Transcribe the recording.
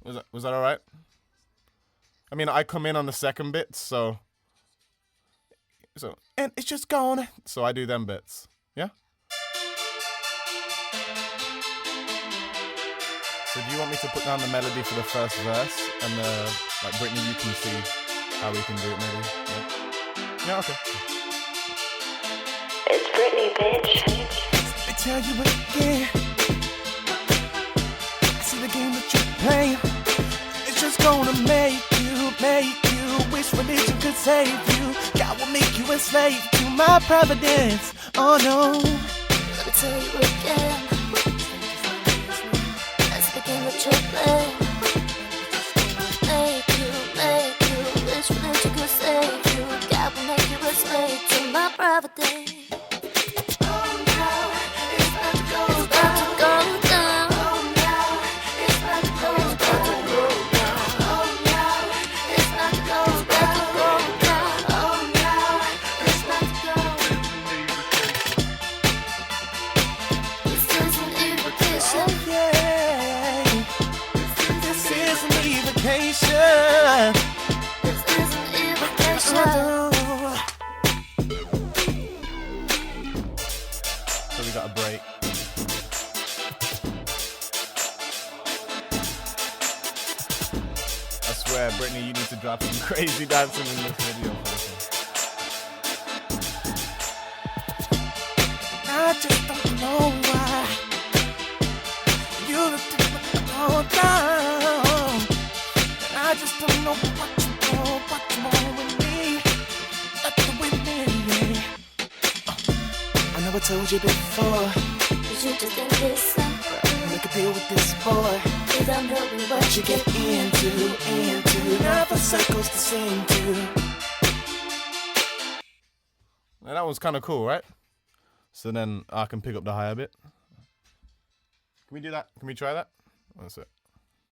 Was that all right? I mean, I come in on the second bit, so and it's just gone. So I do them bits. Yeah. So do you want me to put down the melody for the first verse and like Britney, you can see how we can do it maybe. Yeah. Okay. It's Britney, bitch. Let me tell you again. I see the game that you play. It's just gonna make you wish religion could save you. God will make you a slave to my providence. Oh no. Let me tell you again. That's the game that you play. Make you wish religion could save you. God will make you a slave to my providence. So we got a break. I swear, Britney, you need to drop some crazy dancing in this video. I just don't know why you look different all the time. I just don't know what you want with me. With me, yeah. I know I told you before, but you just didn't listen. Make a deal with this boy. You don't know what You get into. Now the circles to sing to. Now that was kind of cool, right? So then I can pick up the higher bit. Can we do that? Can we try that? That's it.